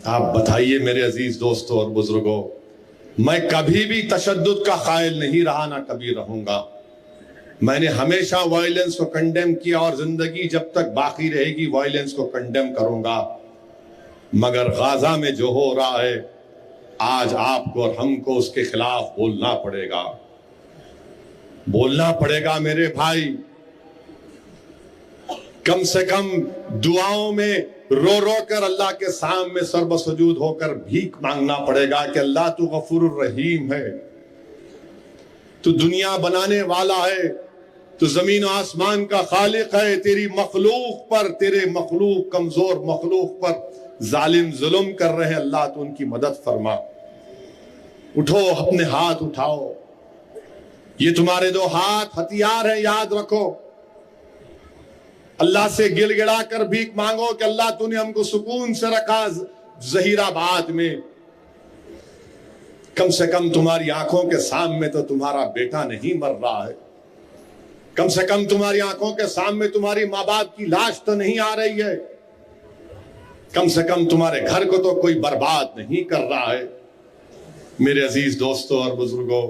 آپ بتائیے میرے عزیز دوستوں اور بزرگوں، میں کبھی بھی تشدد کا قائل نہیں رہا، نہ کبھی رہوں گا۔ میں نے ہمیشہ وائلنس کو کنڈیم کیا اور زندگی جب تک باقی رہے گی وائلنس کو کنڈیم کروں گا۔ مگر غزہ میں جو ہو رہا ہے آج آپ کو اور ہم کو اس کے خلاف بولنا پڑے گا، بولنا پڑے گا میرے بھائی۔ کم سے کم دعاؤں میں رو رو کر اللہ کے سامنے سر بسجود ہو کر بھیک مانگنا پڑے گا کہ اللہ تو غفور الرحیم ہے، تو دنیا بنانے والا ہے، تو زمین و آسمان کا خالق ہے، تیری مخلوق پر، تیرے مخلوق کمزور مخلوق پر ظالم ظلم کر رہے ہیں، اللہ تو ان کی مدد فرما۔ اٹھو، اپنے ہاتھ اٹھاؤ، یہ تمہارے دو ہاتھ ہتھیار ہیں، یاد رکھو۔ اللہ سے گل گڑا کر بھیک مانگو کہ اللہ تو نے ہم کو سکون سے رکھا ظہیر آباد میں۔ کم سے کم تمہاری آنکھوں کے سامنے تو تمہارا بیٹا نہیں مر رہا ہے، کم سے کم تمہاری آنکھوں کے سامنے تمہاری ماں باپ کی لاش تو نہیں آ رہی ہے، کم سے کم تمہارے گھر کو تو کوئی برباد نہیں کر رہا ہے۔ میرے عزیز دوستوں اور بزرگوں،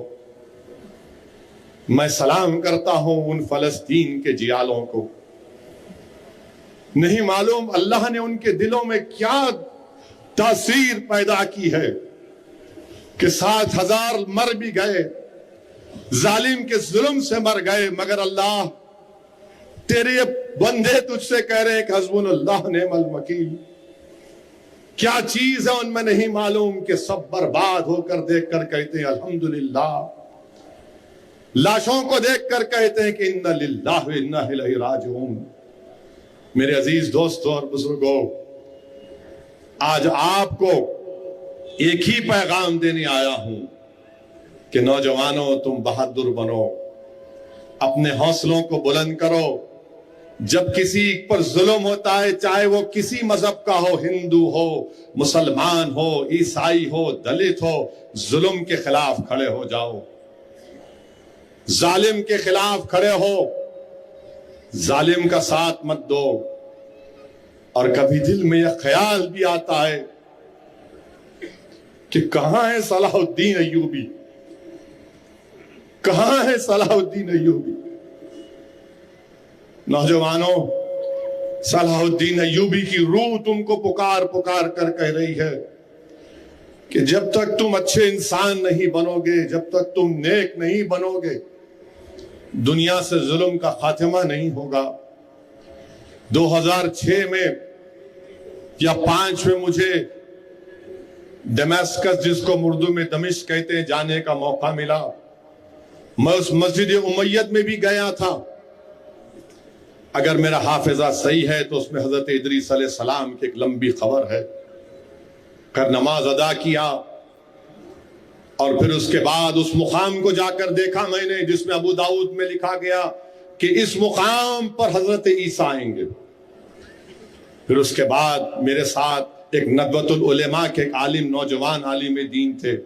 میں سلام کرتا ہوں ان فلسطین کے جیالوں کو۔ نہیں معلوم اللہ نے ان کے دلوں میں کیا تاثیر پیدا کی ہے کہ 7,000 مر بھی گئے، ظالم کے ظلم سے مر گئے، مگر اللہ تیرے بندے تجھ سے کہہ رہے کہ حسبنا اللہ نعم الوکیل۔ کیا چیز ہے ان میں نہیں معلوم کہ سب برباد ہو کر دیکھ کر کہتے ہیں الحمدللہ، لاشوں کو دیکھ کر کہتے ہیں کہ انا للہ و انا الیہ راجعون۔ میرے عزیز دوستوں اور بزرگوں، آج آپ کو ایک ہی پیغام دینے آیا ہوں کہ نوجوانوں تم بہادر بنو، اپنے حوصلوں کو بلند کرو۔ جب کسی پر ظلم ہوتا ہے، چاہے وہ کسی مذہب کا ہو، ہندو ہو، مسلمان ہو، عیسائی ہو، دلت ہو، ظلم کے خلاف کھڑے ہو جاؤ، ظالم کے خلاف کھڑے ہو، ظالم کا ساتھ مت دو۔ اور کبھی دل میں یہ خیال بھی آتا ہے کہ کہاں ہے صلاح الدین ایوبی، کہاں ہے صلاح الدین ایوبی؟ نوجوانوں، صلاح الدین ایوبی کی روح تم کو پکار پکار کر کہہ رہی ہے کہ جب تک تم اچھے انسان نہیں بنو گے، جب تک تم نیک نہیں بنو گے، دنیا سے ظلم کا خاتمہ نہیں ہوگا۔ 2006 میں یا 5 میں مجھے ڈمیسکس، جس کو اردو میں دمشق کہتے ہیں، جانے کا موقع ملا۔ میں اس مسجد امیت میں بھی گیا تھا۔ اگر میرا حافظہ صحیح ہے تو اس میں حضرت ادریس علیہ السلام کی ایک لمبی خبر ہے۔ پھر نماز ادا کیا اور پھر اس کے بعد اس مقام کو جا کر دیکھا میں نے جس میں ابو داؤد میں لکھا گیا کہ اس مقام پر حضرت عیسیٰ آئیں گے۔ پھر اس کے بعد میرے ساتھ ایک ندوۃ العلماء کے ایک عالم، نوجوان عالم دین تھے،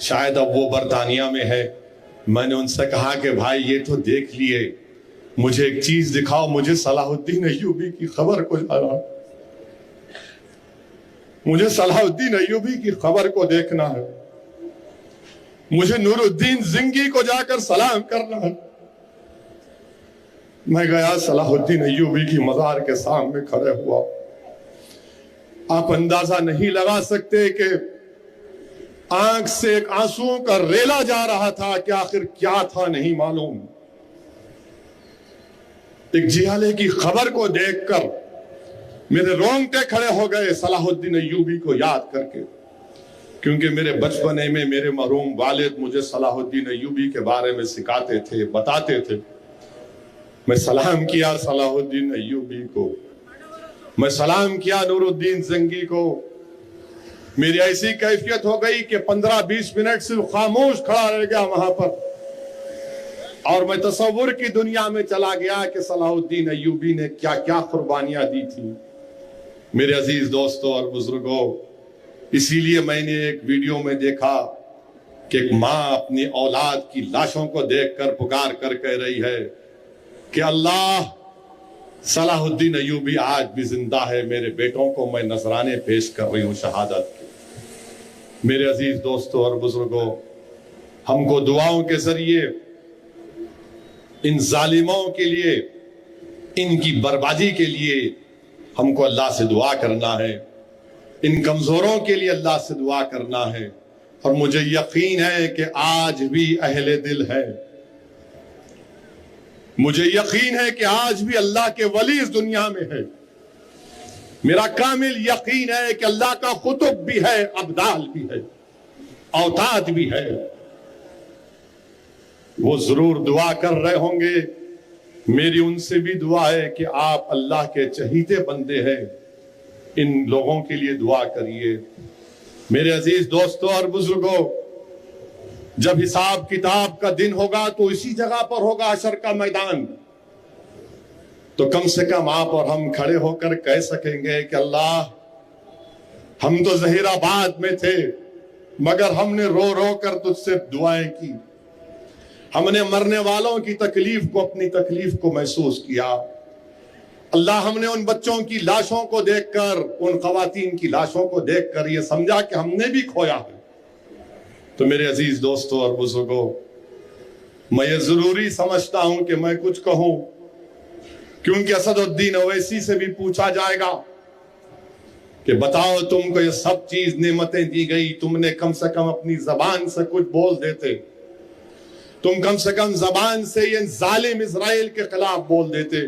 شاید اب وہ برطانیہ میں ہے۔ میں نے ان سے کہا کہ بھائی یہ تو دیکھ لیے، مجھے ایک چیز دکھاؤ، مجھے صلاح الدین ایوبی کی خبر کو جانا، مجھے صلاح الدین ایوبی کی خبر کو دیکھنا ہے، مجھے نور الدین زنگی کو جا کر سلام کرنا ہے۔ میں گیا، صلاح الدین ایوبی کی مزار کے سامنے کھڑے ہوا۔ آپ اندازہ نہیں لگا سکتے کہ آنکھ سے ایک آنسوؤں کا ریلا جا رہا تھا کہ آخر کیا تھا نہیں معلوم۔ ایک جیالے کی خبر کو دیکھ کر میرے رونگٹے کھڑے ہو گئے صلاح الدین ایوبی کو یاد کر کے، کیونکہ میرے بچپنے میں میرے مرحوم والد مجھے صلاح الدین ایوبی کے بارے میں سکھاتے تھے، بتاتے تھے۔ میں سلام کیا صلاح الدین ایوبی کو، میں سلام کیا نور الدین زنگی کو۔ میری ایسی کیفیت ہو گئی کہ 15-20 منٹ صرف خاموش کھڑا رہ گیا وہاں پر، اور میں تصور کی دنیا میں چلا گیا کہ صلاح الدین ایوبی نے کیا کیا قربانیاں دی تھی۔ میرے عزیز دوستوں اور بزرگوں، اسی لیے میں نے ایک ویڈیو میں دیکھا کہ ایک ماں اپنی اولاد کی لاشوں کو دیکھ کر پکار کر کہہ رہی ہے کہ اللہ صلاح الدین ایوبی آج بھی زندہ ہے. میرے بیٹوں کو میں نذرانے پیش کر رہی ہوں شہادت کے. میرے عزیز دوستوں اور بزرگوں، ہم کو دعاؤں کے ذریعے ان ظالموں کے لیے، ان کی بربادی کے لیے ہم کو اللہ سے دعا کرنا ہے. ان کمزوروں کے لیے اللہ سے دعا کرنا ہے. اور مجھے یقین ہے کہ آج بھی اہل دل ہے. مجھے یقین ہے کہ آج بھی اللہ کے ولی اس دنیا میں ہے. میرا کامل یقین ہے کہ اللہ کا قطب بھی ہے، ابدال بھی ہے، اوتاد بھی ہے. وہ ضرور دعا کر رہے ہوں گے. میری ان سے بھی دعا ہے کہ آپ اللہ کے چہیتے بندے ہیں، ان لوگوں کے لیے دعا کریے. میرے عزیز دوستوں اور بزرگوں، جب حساب کتاب کا دن ہوگا تو اسی جگہ پر ہوگا، حشر کا میدان. تو کم سے کم آپ اور ہم کھڑے ہو کر کہہ سکیں گے کہ اللہ، ہم تو ظہیر آباد میں تھے مگر ہم نے رو رو کر تجھ سے دعائیں کی. ہم نے مرنے والوں کی تکلیف کو، اپنی تکلیف کو محسوس کیا. اللہ، ہم نے ان بچوں کی لاشوں کو دیکھ کر، ان خواتین کی لاشوں کو دیکھ کر یہ سمجھا کہ ہم نے بھی کھویا ہے. تو میرے عزیز دوستوں اور بزرگوں، میں یہ ضروری سمجھتا ہوں کہ میں کچھ کہوں، کیونکہ اسد الدین اویسی سے بھی پوچھا جائے گا کہ بتاؤ، تم کو یہ سب چیز نعمتیں دی گئی، تم نے کم سے کم اپنی زبان سے کچھ بول دیتے. تم کم سے کم زبان سے یہ ظالم اسرائیل کے خلاف بول دیتے.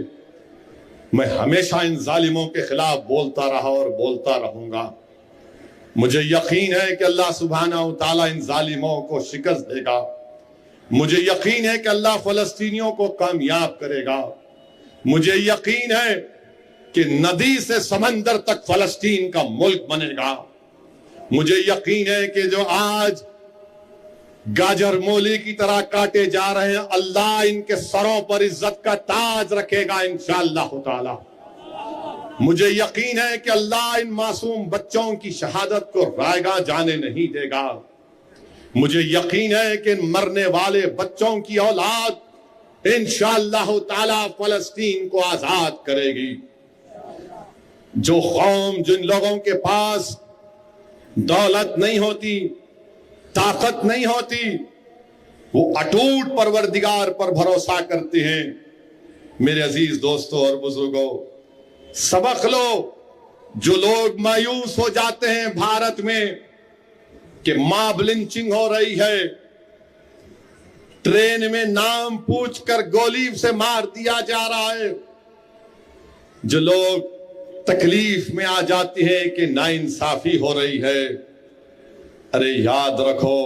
میں ہمیشہ ان ظالموں کے خلاف بولتا رہا اور بولتا رہوں گا. مجھے یقین ہے کہ اللہ سبحانہ و تعالیٰ ان ظالموں کو شکست دے گا. مجھے یقین ہے کہ اللہ فلسطینیوں کو کامیاب کرے گا. مجھے یقین ہے کہ ندی سے سمندر تک فلسطین کا ملک بنے گا. مجھے یقین ہے کہ جو آج گاجر مولی کی طرح کاٹے جا رہے ہیں، اللہ ان کے سروں پر عزت کا تاج رکھے گا انشاءاللہ تعالی. مجھے یقین ہے کہ اللہ ان معصوم بچوں کی شہادت کو رائیگاں جانے نہیں دے گا. مجھے یقین ہے کہ ان مرنے والے بچوں کی اولاد انشاءاللہ تعالی فلسطین کو آزاد کرے گی. جو قوم، جن لوگوں کے پاس دولت نہیں ہوتی، طاقت نہیں ہوتی، وہ اٹوٹ پروردگار پر بھروسہ کرتے ہیں. میرے عزیز دوستوں اور بزرگوں، سبق لو. جو لوگ مایوس ہو جاتے ہیں بھارت میں کہ ماب لنچنگ ہو رہی ہے، ٹرین میں نام پوچھ کر گولی سے مار دیا جا رہا ہے، جو لوگ تکلیف میں آ جاتی ہیں کہ ناانصافی ہو رہی ہے، ارے یاد رکھو،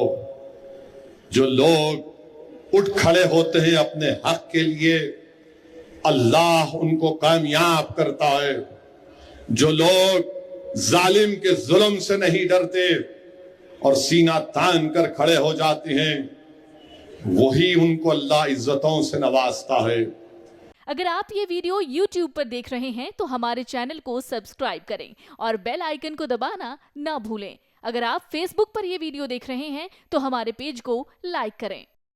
جو لوگ اٹھ کھڑے ہوتے ہیں اپنے حق کے لیے، اللہ ان کو کامیاب کرتا ہے. جو لوگ ظالم کے ظلم سے نہیں ڈرتے اور سینہ تان کر کھڑے ہو جاتے ہیں، وہی ان کو اللہ عزتوں سے نوازتا ہے. اگر آپ یہ ویڈیو YouTube پر دیکھ رہے ہیں تو ہمارے چینل کو سبسکرائب کریں اور بیل آئیکن کو دبانا نہ بھولیں. اگر آپ فیس بک پر یہ ویڈیو دیکھ رہے ہیں تو ہمارے پیج کو لائک کریں.